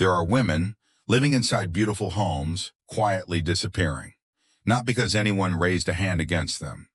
There are women living inside beautiful homes, quietly disappearing. Not because anyone raised a hand against them.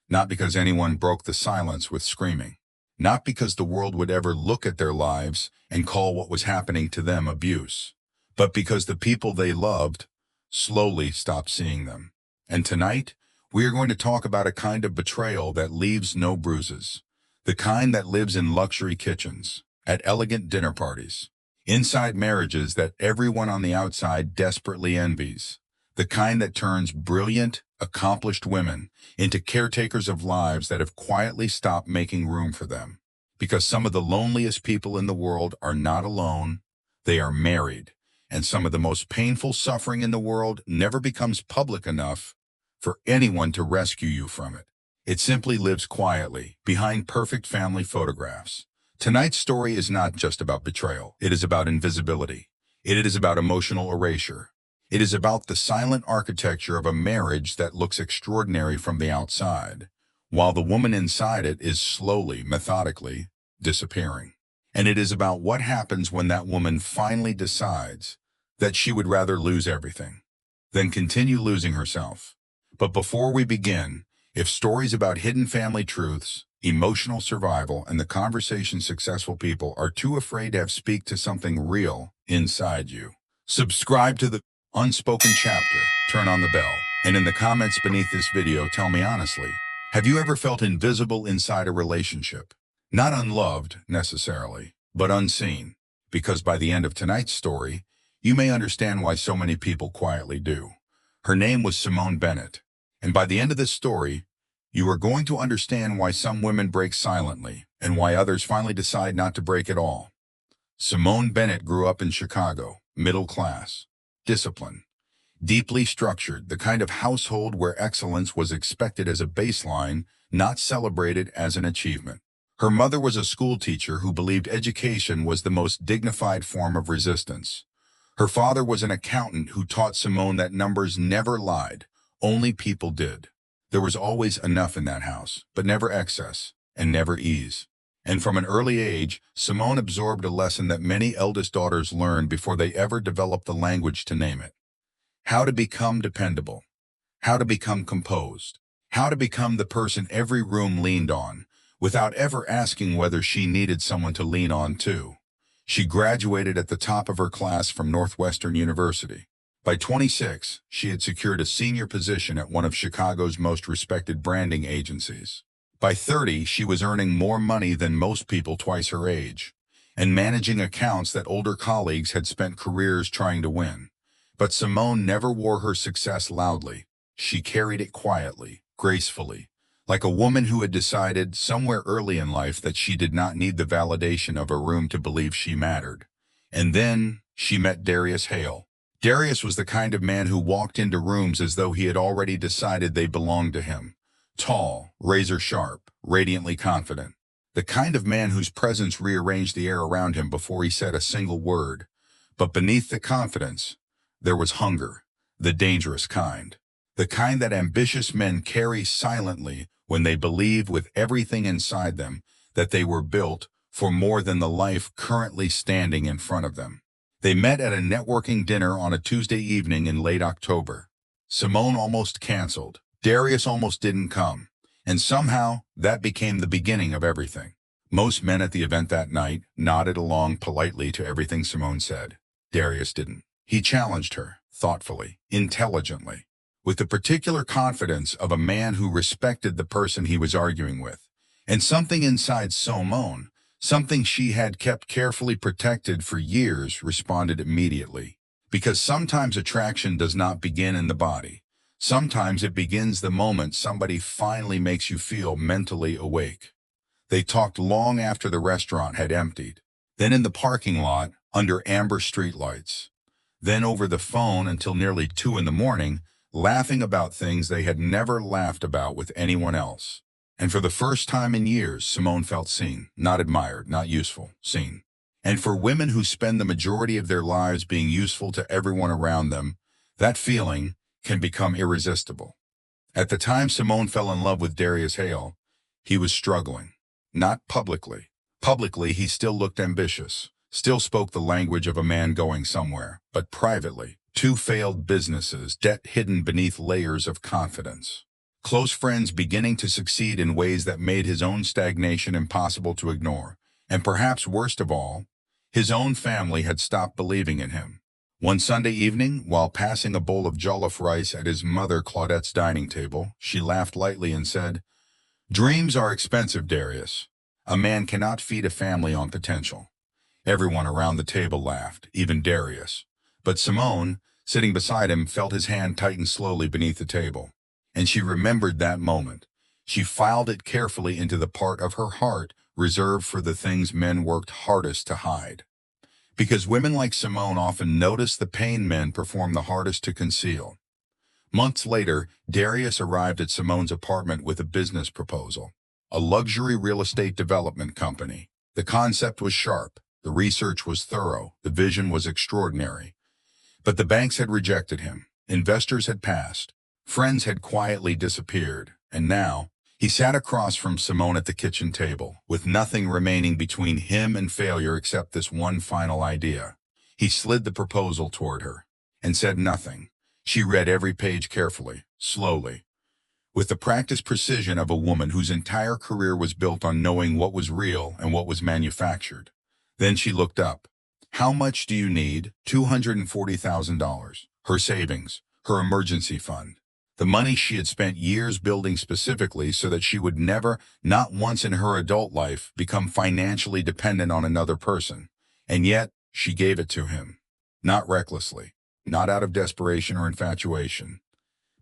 Not because anyone broke the silence with screaming. Not because the world would ever look at their lives and call what was happening to them abuse. But because the people they loved slowly stopped seeing them. And tonight, we are going to talk about a kind of betrayal that leaves no bruises. The kind that lives in luxury kitchens, at elegant dinner parties, inside marriages that everyone on the outside desperately envies. The kind that turns brilliant, accomplished women into caretakers of lives that have quietly stopped making room for them. Because some of the loneliest people in the world are not alone, they are married. And some of the most painful suffering in the world never becomes public enough for anyone to rescue you from it. It simply lives quietly, behind perfect family photographs. Tonight's story is not just about betrayal. It is about invisibility. It is about emotional erasure. It is about the silent architecture of a marriage that looks extraordinary from the outside, while the woman inside it is slowly, methodically, disappearing. And it is about what happens when that woman finally decides that she would rather lose everything than continue losing herself. But before we begin, if stories about hidden family truths, emotional survival, and the conversation successful people are too afraid to have speak to something real inside you, subscribe to the Unspoken Chapter, turn on the bell, and in the comments beneath this video, tell me honestly, have you ever felt invisible inside a relationship? Not unloved, necessarily, but unseen. Because by the end of tonight's story, you may understand why so many people quietly do. Her name was Simone Bennett. And by the end of this story, you are going to understand why some women break silently and why others finally decide not to break at all. Simone Bennett grew up in Chicago, middle class, disciplined, deeply structured, the kind of household where excellence was expected as a baseline, not celebrated as an achievement. Her mother was a school teacher who believed education was the most dignified form of resistance. Her father was an accountant who taught Simone that numbers never lied, only people did. There was always enough in that house, but never excess, and never ease. And from an early age, Simone absorbed a lesson that many eldest daughters learned before they ever developed the language to name it. How to become dependable. How to become composed. How to become the person every room leaned on, without ever asking whether she needed someone to lean on too. She graduated at the top of her class from Northwestern University. By 26, she had secured a senior position at one of Chicago's most respected branding agencies. By 30, she was earning more money than most people twice her age, and managing accounts that older colleagues had spent careers trying to win. But Simone never wore her success loudly. She carried it quietly, gracefully, like a woman who had decided somewhere early in life that she did not need the validation of a room to believe she mattered. And then she met Darius Hale. Darius was the kind of man who walked into rooms as though he had already decided they belonged to him. Tall, razor-sharp, radiantly confident. The kind of man whose presence rearranged the air around him before he said a single word. But beneath the confidence, there was hunger, the dangerous kind. The kind that ambitious men carry silently when they believe with everything inside them that they were built for more than the life currently standing in front of them. They met at a networking dinner on a Tuesday evening in late October. Simone almost canceled. Darius almost didn't come. And somehow, that became the beginning of everything. Most men at the event that night nodded along politely to everything Simone said. Darius didn't. He challenged her, thoughtfully, intelligently, with the particular confidence of a man who respected the person he was arguing with. And something inside Simone, something she had kept carefully protected for years, responded immediately. Because sometimes attraction does not begin in the body. Sometimes it begins the moment somebody finally makes you feel mentally awake. They talked long after the restaurant had emptied. Then in the parking lot, under amber streetlights. Then over the phone until nearly 2 in the morning, laughing about things they had never laughed about with anyone else. And for the first time in years, Simone felt seen, not admired, not useful, seen. And for women who spend the majority of their lives being useful to everyone around them, that feeling can become irresistible. At the time Simone fell in love with Darius Hale, he was struggling. Not publicly. Publicly, he still looked ambitious, still spoke the language of a man going somewhere, but privately. Two failed businesses, debt hidden beneath layers of confidence. Close friends beginning to succeed in ways that made his own stagnation impossible to ignore. And perhaps worst of all, his own family had stopped believing in him. One Sunday evening, while passing a bowl of jollof rice at his mother Claudette's dining table, she laughed lightly and said, "Dreams are expensive, Darius. A man cannot feed a family on potential." Everyone around the table laughed, even Darius. But Simone, sitting beside him, felt his hand tighten slowly beneath the table. And she remembered that moment. She filed it carefully into the part of her heart reserved for the things men worked hardest to hide. Because women like Simone often notice the pain men perform the hardest to conceal. Months later, Darius arrived at Simone's apartment with a business proposal. A luxury real estate development company. The concept was sharp, the research was thorough, the vision was extraordinary. But the banks had rejected him, investors had passed, friends had quietly disappeared, and now, he sat across from Simone at the kitchen table, with nothing remaining between him and failure except this one final idea. He slid the proposal toward her, and said nothing. She read every page carefully, slowly, with the practiced precision of a woman whose entire career was built on knowing what was real and what was manufactured. Then she looked up. "How much do you need?" $240,000. Her savings, her emergency fund. The money she had spent years building specifically so that she would never, not once in her adult life, become financially dependent on another person. And yet, she gave it to him. Not recklessly, not out of desperation or infatuation,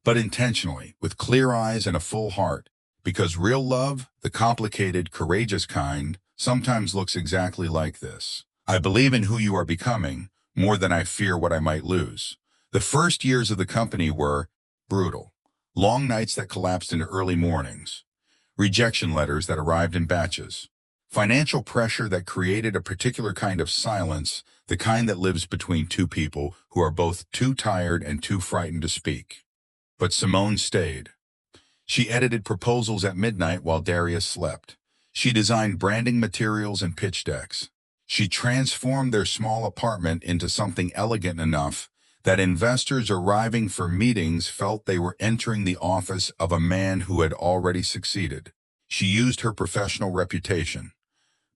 but intentionally, with clear eyes and a full heart. Because real love, the complicated, courageous kind, sometimes looks exactly like this. "I believe in who you are becoming, more than I fear what I might lose." The first years of the company were brutal. Long nights that collapsed into early mornings. Rejection letters that arrived in batches. Financial pressure that created a particular kind of silence, the kind that lives between two people who are both too tired and too frightened to speak. But Simone stayed. She edited proposals at midnight while Darius slept. She designed branding materials and pitch decks. She transformed their small apartment into something elegant enough that investors arriving for meetings felt they were entering the office of a man who had already succeeded. She used her professional reputation,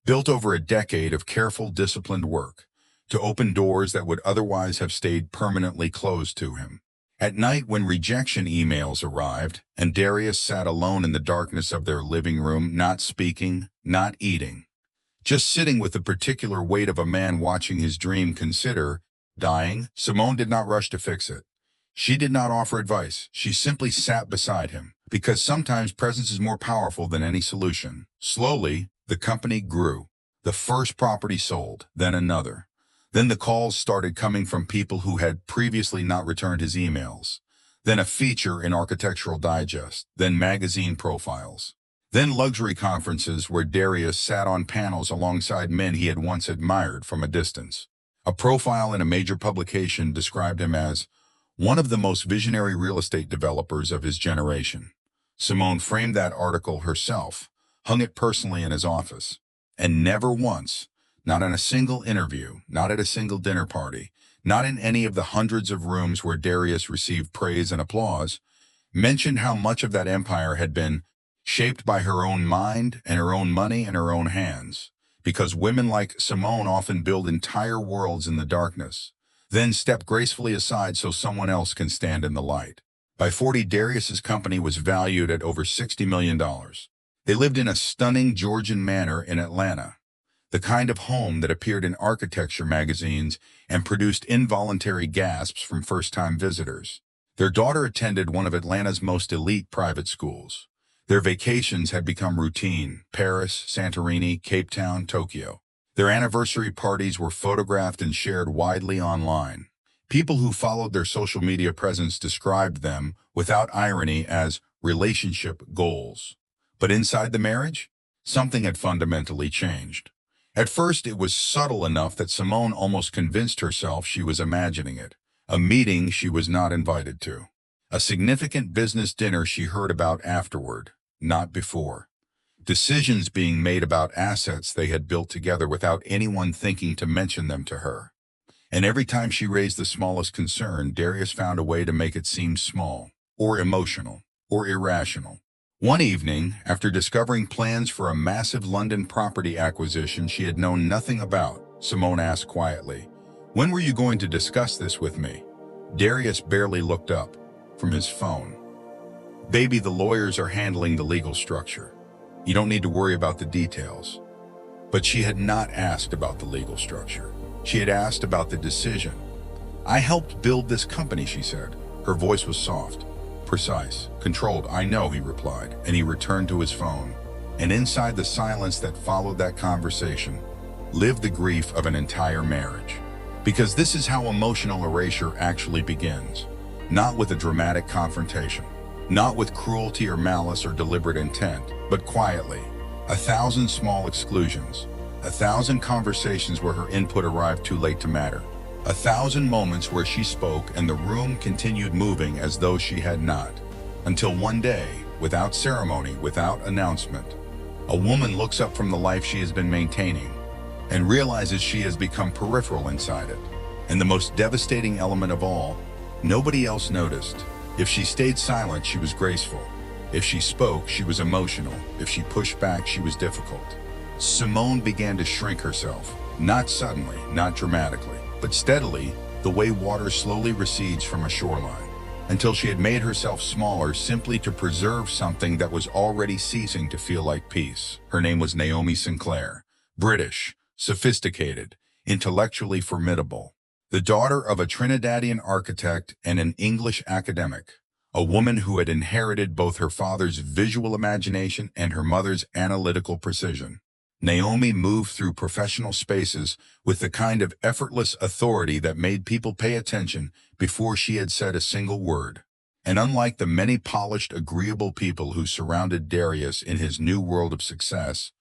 built over a decade of careful, disciplined work, to open doors that would otherwise have stayed permanently closed to him. At night, when rejection emails arrived, and Darius sat alone in the darkness of their living room, not speaking, not eating, just sitting with the particular weight of a man watching his dream consider dying, Simone did not rush to fix it. She did not offer advice. She simply sat beside him, because sometimes presence is more powerful than any solution. Slowly, the company grew. The first property sold, then another. Then the calls started coming from people who had previously not returned his emails. Then a feature in Architectural Digest, then magazine profiles. Then luxury conferences where Darius sat on panels alongside men he had once admired from a distance. A profile in a major publication described him as one of the most visionary real estate developers of his generation. Simone framed that article herself, hung it personally in his office, and never once, not in a single interview, not at a single dinner party, not in any of the hundreds of rooms where Darius received praise and applause, mentioned how much of that empire had been shaped by her own mind and her own money and her own hands. Because women like Simone often build entire worlds in the darkness, then step gracefully aside so someone else can stand in the light. By 40, Darius's company was valued at over $60 million. They lived in a stunning Georgian manor in Atlanta, the kind of home that appeared in architecture magazines and produced involuntary gasps from first-time visitors. Their daughter attended one of Atlanta's most elite private schools. Their vacations had become routine: Paris, Santorini, Cape Town, Tokyo. Their anniversary parties were photographed and shared widely online. People who followed their social media presence described them, without irony, as relationship goals. But inside the marriage, something had fundamentally changed. At first, it was subtle enough that Simone almost convinced herself she was imagining it. A meeting she was not invited to. A significant business dinner she heard about afterward, not before. Decisions being made about assets they had built together without anyone thinking to mention them to her. And every time she raised the smallest concern, Darius found a way to make it seem small, or emotional, or irrational. One evening, after discovering plans for a massive London property acquisition she had known nothing about, Simone asked quietly, "When were you going to discuss this with me?" Darius barely looked up from his phone. "Baby, the lawyers are handling the legal structure. You don't need to worry about the details." But she had not asked about the legal structure. She had asked about the decision. "I helped build this company," she said. Her voice was soft, precise, controlled. "I know," he replied, and he returned to his phone. And inside the silence that followed that conversation lived the grief of an entire marriage. Because this is how emotional erasure actually begins. Not with a dramatic confrontation, not with cruelty or malice or deliberate intent, but quietly. 1,000 small exclusions, 1,000 conversations where her input arrived too late to matter, 1,000 moments where she spoke and the room continued moving as though she had not. Until one day, without ceremony, without announcement, a woman looks up from the life she has been maintaining and realizes she has become peripheral inside it. And the most devastating element of all, nobody else noticed. If she stayed silent, she was graceful. If she spoke, she was emotional. If she pushed back, she was difficult. Simone began to shrink herself, not suddenly, not dramatically, but steadily, the way water slowly recedes from a shoreline, until she had made herself smaller simply to preserve something that was already ceasing to feel like peace. Her name was Naomi Sinclair, British, sophisticated, intellectually formidable, the daughter of a Trinidadian architect and an English academic, a woman who had inherited both her father's visual imagination and her mother's analytical precision. Naomi moved through professional spaces with the kind of effortless authority that made people pay attention before she had said a single word. And unlike the many polished, agreeable people who surrounded Darius in his new world of success,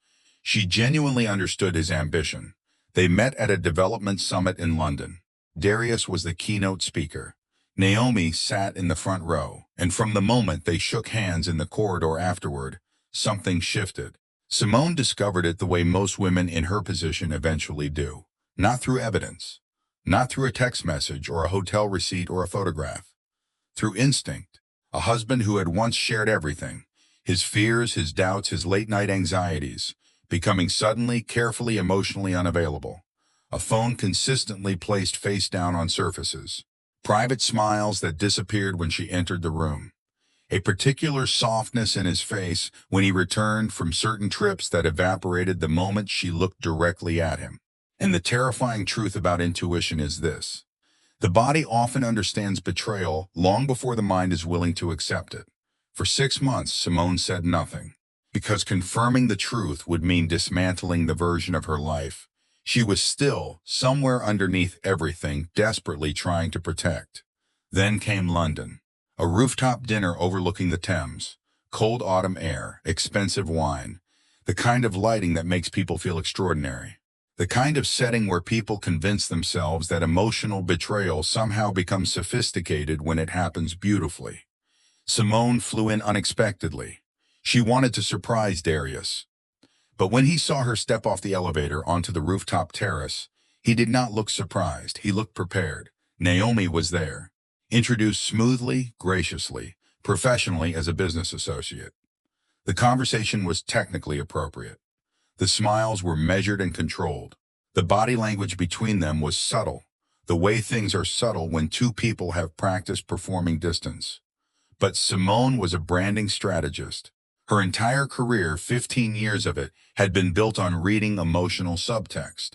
she genuinely understood his ambition. They met at a development summit in London. Darius was the keynote speaker. Naomi sat in the front row, and from the moment they shook hands in the corridor afterward, something shifted. Simone discovered it the way most women in her position eventually do. Not through evidence, not through a text message or a hotel receipt or a photograph. Through instinct. A husband who had once shared everything, his fears, his doubts, his late-night anxieties, becoming suddenly, carefully, emotionally unavailable. A phone consistently placed face down on surfaces. Private smiles that disappeared when she entered the room. A particular softness in his face when he returned from certain trips that evaporated the moment she looked directly at him. And the terrifying truth about intuition is this. The body often understands betrayal long before the mind is willing to accept it. For 6 months, Simone said nothing, because confirming the truth would mean dismantling the version of her life she was still, somewhere underneath everything, desperately trying to protect. Then came London. A rooftop dinner overlooking the Thames, cold autumn air, expensive wine, the kind of lighting that makes people feel extraordinary. The kind of setting where people convince themselves that emotional betrayal somehow becomes sophisticated when it happens beautifully. Simone flew in unexpectedly. She wanted to surprise Darius. But when he saw her step off the elevator onto the rooftop terrace, he did not look surprised. He looked prepared. Naomi was there, introduced smoothly, graciously, professionally as a business associate. The conversation was technically appropriate. The smiles were measured and controlled. The body language between them was subtle, the way things are subtle when two people have practiced performing distance. But Simone was a branding strategist. Her entire career, 15 years of it, had been built on reading emotional subtext,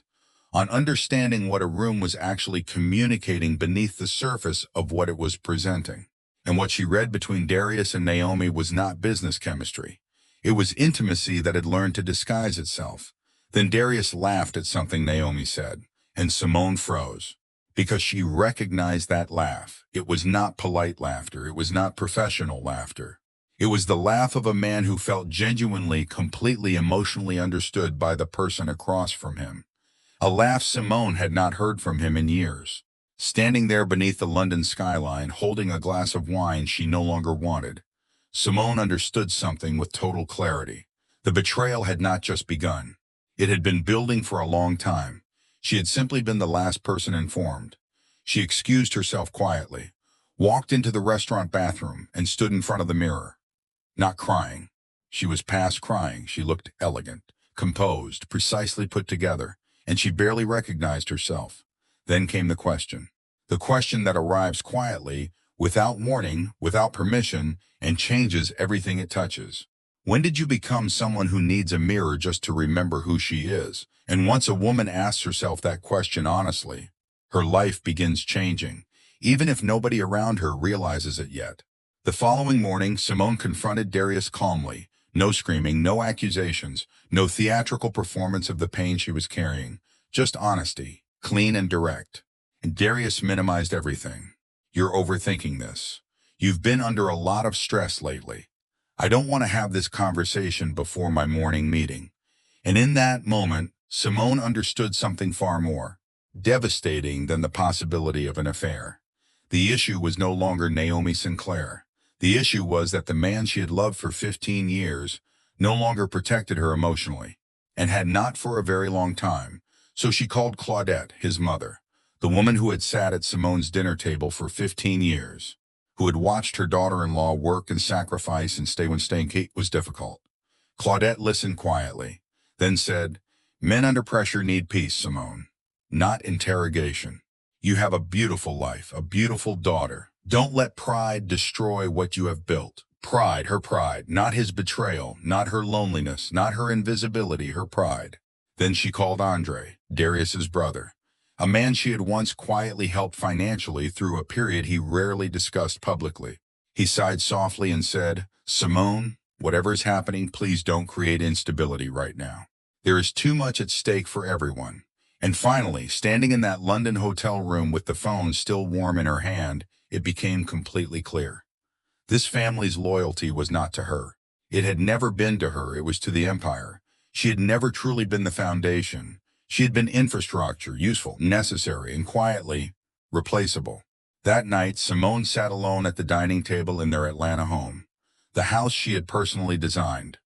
on understanding what a room was actually communicating beneath the surface of what it was presenting. And what she read between Darius and Naomi was not business chemistry. It was intimacy that had learned to disguise itself. Then Darius laughed at something Naomi said, and Simone froze, because she recognized that laugh. It was not polite laughter. It was not professional laughter. It was the laugh of a man who felt genuinely, completely emotionally understood by the person across from him. A laugh Simone had not heard from him in years. Standing there beneath the London skyline, holding a glass of wine she no longer wanted, Simone understood something with total clarity. The betrayal had not just begun. It had been building for a long time. She had simply been the last person informed. She excused herself quietly, walked into the restaurant bathroom, and stood in front of the mirror. Not crying. She was past crying. She looked elegant, composed, precisely put together, and she barely recognized herself. Then came the question that arrives quietly, without warning, without permission, and changes everything it touches. When did you become someone who needs a mirror just to remember who she is? And once a woman asks herself that question honestly, her life begins changing, even if nobody around her realizes it yet. The following morning, Simone confronted Darius calmly. No screaming, no accusations, no theatrical performance of the pain she was carrying. Just honesty, clean and direct. And Darius minimized everything. You're overthinking this. You've been under a lot of stress lately. I don't want to have this conversation before my morning meeting. And in that moment, Simone understood something far more devastating than the possibility of an affair. The issue was no longer Naomi Sinclair. The issue was that the man she had loved for 15 years no longer protected her emotionally, and had not for a very long time. So she called Claudette, his mother, the woman who had sat at Simone's dinner table for 15 years, who had watched her daughter-in-law work and sacrifice and stay when staying was difficult. Claudette listened quietly, then said, "Men under pressure need peace, Simone, not interrogation. You have a beautiful life, a beautiful daughter. Don't let pride destroy what you have built." Pride, her pride, not his betrayal, not her loneliness, not her invisibility, her pride. Then she called Andre, Darius's brother, a man she had once quietly helped financially through a period he rarely discussed publicly. He sighed softly and said, "Simone, whatever is happening, please don't create instability right now. There is too much at stake for everyone." And finally, standing in that London hotel room with the phone still warm in her hand, it became completely clear. This family's loyalty was not to her. It had never been to her, it was to the empire. She had never truly been the foundation. She had been infrastructure, useful, necessary, and quietly replaceable. That night, Simone sat alone at the dining table in their Atlanta home. The house she had personally designed.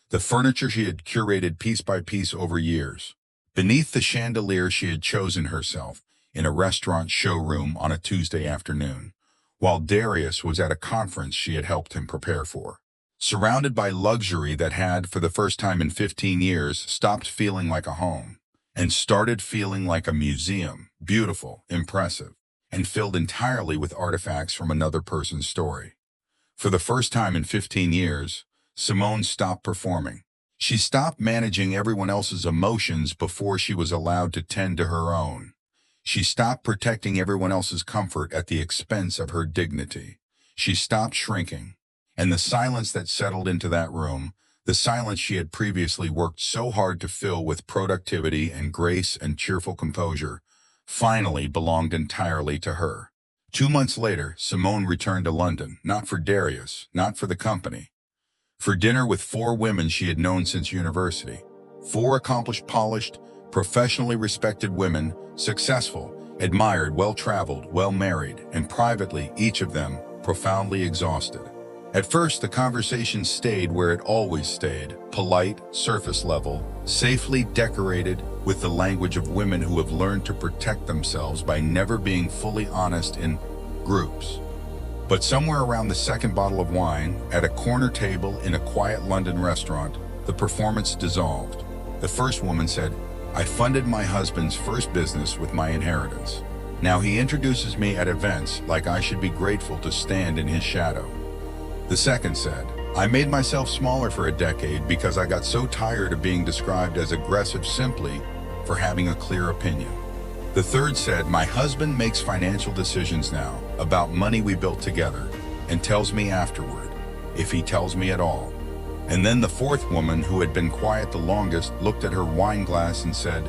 The furniture she had curated piece by piece over years. Beneath the chandelier she had chosen herself, in a restaurant showroom on a Tuesday afternoon, while Darius was at a conference she had helped him prepare for. Surrounded by luxury that had, for the first time in 15 years, stopped feeling like a home, and started feeling like a museum, beautiful, impressive, and filled entirely with artifacts from another person's story. For the first time in 15 years, Simone stopped performing. She stopped managing everyone else's emotions before she was allowed to tend to her own. She stopped protecting everyone else's comfort at the expense of her dignity. She stopped shrinking. And the silence that settled into that room, the silence she had previously worked so hard to fill with productivity and grace and cheerful composure, finally belonged entirely to her. 2 months later, Simone returned to London, not for Darius, not for the company. For dinner with 4 women she had known since university. 4 accomplished, polished, professionally respected women, successful, admired, well-traveled, well-married, and privately, each of them, profoundly exhausted. At first, the conversation stayed where it always stayed, polite, surface level, safely decorated with the language of women who have learned to protect themselves by never being fully honest in groups. But somewhere around the second bottle of wine, at a corner table in a quiet London restaurant, the performance dissolved. The first woman said, "I funded my husband's first business with my inheritance. Now he introduces me at events like I should be grateful to stand in his shadow." The second said, "I made myself smaller for a decade because I got so tired of being described as aggressive simply for having a clear opinion." The third said, "My husband makes financial decisions now about money we built together and tells me afterward, if he tells me at all." And then the fourth woman, who had been quiet the longest, looked at her wine glass and said,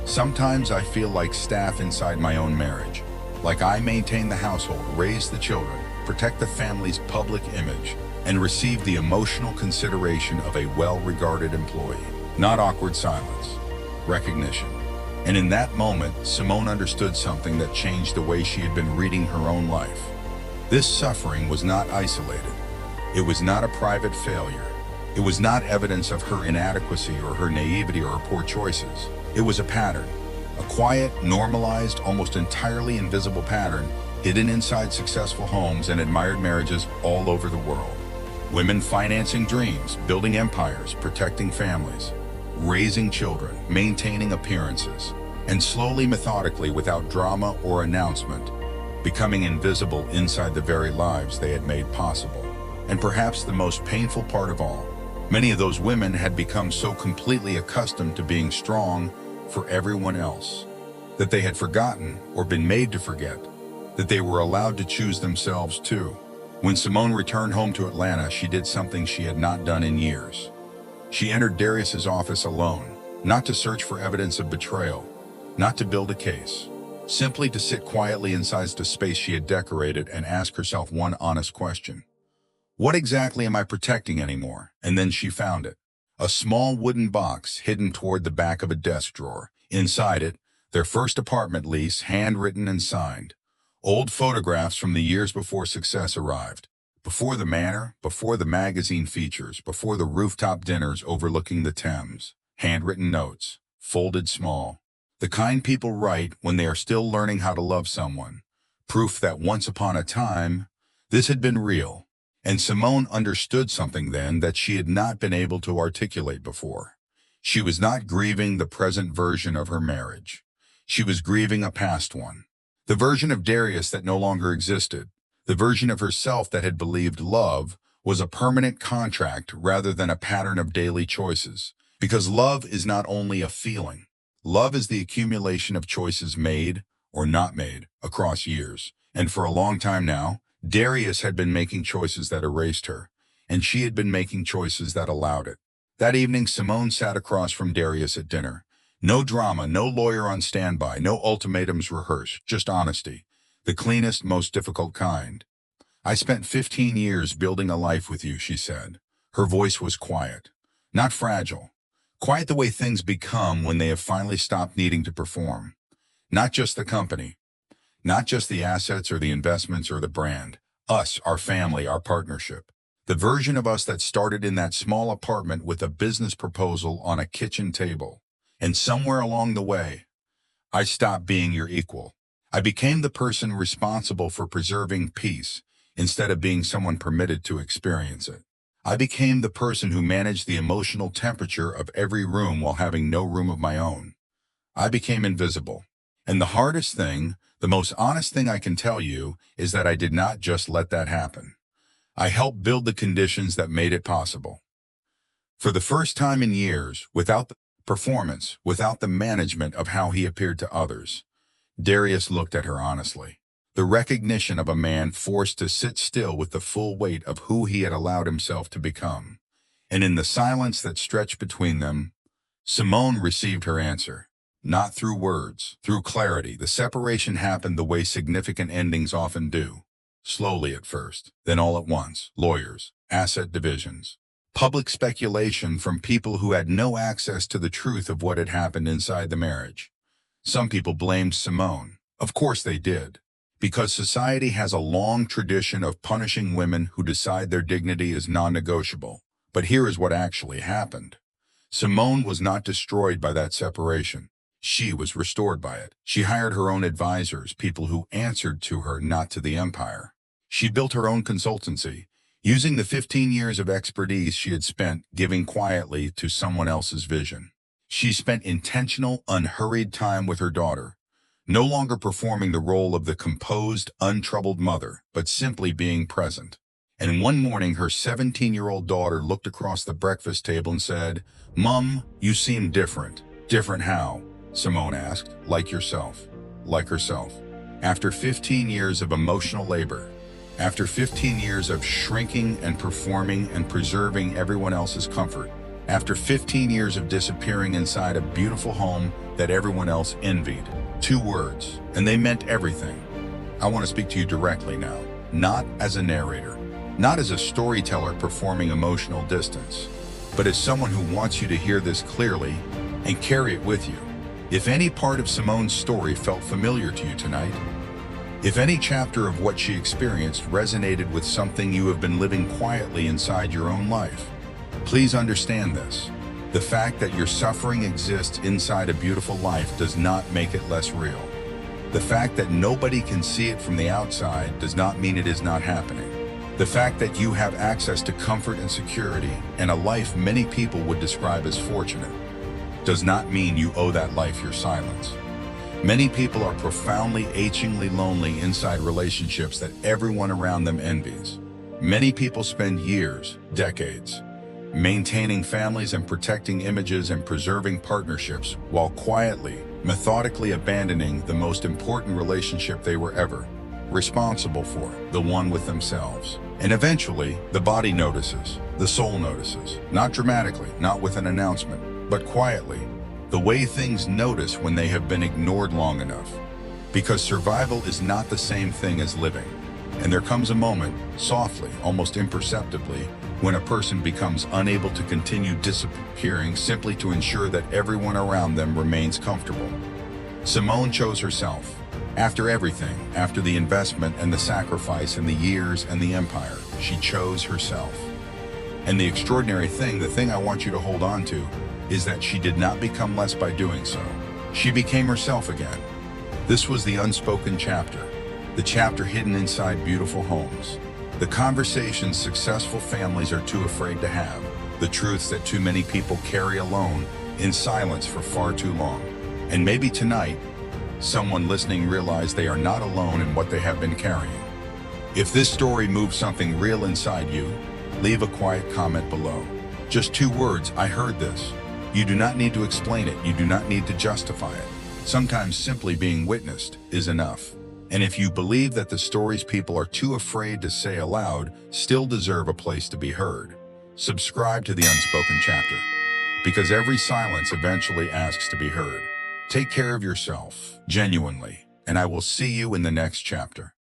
"Sometimes I feel like staff inside my own marriage, like I maintain the household, raise the children, protect the family's public image, and receive the emotional consideration of a well-regarded employee." Not awkward silence, recognition. And in that moment, Simone understood something that changed the way she had been reading her own life. This suffering was not isolated. It was not a private failure. It was not evidence of her inadequacy or her naivety or her poor choices. It was a pattern. A quiet, normalized, almost entirely invisible pattern hidden inside successful homes and admired marriages all over the world. Women financing dreams, building empires, protecting families, raising children, maintaining appearances, and slowly, methodically, without drama or announcement, becoming invisible inside the very lives they had made possible. And perhaps the most painful part of all, many of those women had become so completely accustomed to being strong for everyone else that they had forgotten, or been made to forget, that they were allowed to choose themselves too. When Simone returned home to Atlanta, she did something she had not done in years. She entered Darius's office alone, not to search for evidence of betrayal, not to build a case, simply to sit quietly inside the space she had decorated and ask herself one honest question. What exactly am I protecting anymore? And then she found it. A small wooden box hidden toward the back of a desk drawer. Inside it, their first apartment lease, handwritten and signed. Old photographs from the years before success arrived. Before the manor, before the magazine features, before the rooftop dinners overlooking the Thames. Handwritten notes, folded small. The kind people write when they are still learning how to love someone. Proof that once upon a time, this had been real. And Simone understood something then that she had not been able to articulate before. She was not grieving the present version of her marriage. She was grieving a past one. The version of Darius that no longer existed. The version of herself that had believed love was a permanent contract rather than a pattern of daily choices. Because love is not only a feeling. Love is the accumulation of choices made or not made across years. And for a long time now, Darius had been making choices that erased her, and she had been making choices that allowed it. That evening, Simone sat across from Darius at dinner. No drama, no lawyer on standby, no ultimatums rehearsed, just honesty. The cleanest, most difficult kind. I spent 15 years building a life with you, she said. Her voice was quiet, not fragile. Quiet the way things become when they have finally stopped needing to perform. Not just the company. Not just the assets or the investments or the brand. Us, our family, our partnership. The version of us that started in that small apartment with a business proposal on a kitchen table. And somewhere along the way, I stopped being your equal. I became the person responsible for preserving peace instead of being someone permitted to experience it. I became the person who managed the emotional temperature of every room while having no room of my own. I became invisible. And the hardest thing, the most honest thing I can tell you, is that I did not just let that happen. I helped build the conditions that made it possible. For the first time in years, without the performance, without the management of how he appeared to others, Darius looked at her honestly. The recognition of a man forced to sit still with the full weight of who he had allowed himself to become. And in the silence that stretched between them, Simone received her answer. Not through words, through clarity. The separation happened the way significant endings often do. Slowly at first, then all at once. Lawyers, asset divisions, public speculation from people who had no access to the truth of what had happened inside the marriage. Some people blamed Simone. Of course they did. Because society has a long tradition of punishing women who decide their dignity is non-negotiable. But here is what actually happened. Simone was not destroyed by that separation. She was restored by it. She hired her own advisors, people who answered to her, not to the empire. She built her own consultancy, using the 15 years of expertise she had spent giving quietly to someone else's vision. She spent intentional, unhurried time with her daughter, no longer performing the role of the composed, untroubled mother, but simply being present. And one morning, her 17-year-old daughter looked across the breakfast table and said, "Mom, you seem different." "Different how?" Simone asked. "Like yourself." Like herself. After 15 years of emotional labor, after 15 years of shrinking and performing and preserving everyone else's comfort, after 15 years of disappearing inside a beautiful home that everyone else envied. 2 words, and they meant everything. I want to speak to you directly now, not as a narrator, not as a storyteller performing emotional distance, but as someone who wants you to hear this clearly and carry it with you. If any part of Simone's story felt familiar to you tonight, if any chapter of what she experienced resonated with something you have been living quietly inside your own life, Please understand this. The fact that your suffering exists inside a beautiful life does not make it less real. The fact that nobody can see it from the outside does not mean it is not happening. The fact that you have access to comfort and security and a life many people would describe as fortunate does not mean you owe that life your silence. Many people are profoundly, achingly lonely inside relationships that everyone around them envies. Many people spend years, decades, maintaining families and protecting images and preserving partnerships while quietly, methodically abandoning the most important relationship they were ever responsible for, the one with themselves. And eventually, the body notices, the soul notices, not dramatically, not with an announcement, but quietly, the way things notice when they have been ignored long enough. Because survival is not the same thing as living. And there comes a moment, softly, almost imperceptibly, when a person becomes unable to continue disappearing simply to ensure that everyone around them remains comfortable. Simone chose herself. After everything, after the investment and the sacrifice and the years and the empire, she chose herself. And the extraordinary thing, the thing I want you to hold on to, is that she did not become less by doing so. She became herself again. This was the unspoken chapter, the chapter hidden inside beautiful homes, the conversations successful families are too afraid to have, the truths that too many people carry alone in silence for far too long. And maybe tonight, someone listening realized they are not alone in what they have been carrying. If this story moves something real inside you, leave a quiet comment below. Just 2 words, I heard this. You do not need to explain it. You do not need to justify it. Sometimes simply being witnessed is enough. And if you believe that the stories people are too afraid to say aloud still deserve a place to be heard, subscribe to the Unspoken Chapter, because every silence eventually asks to be heard. Take care of yourself, genuinely, and I will see you in the next chapter.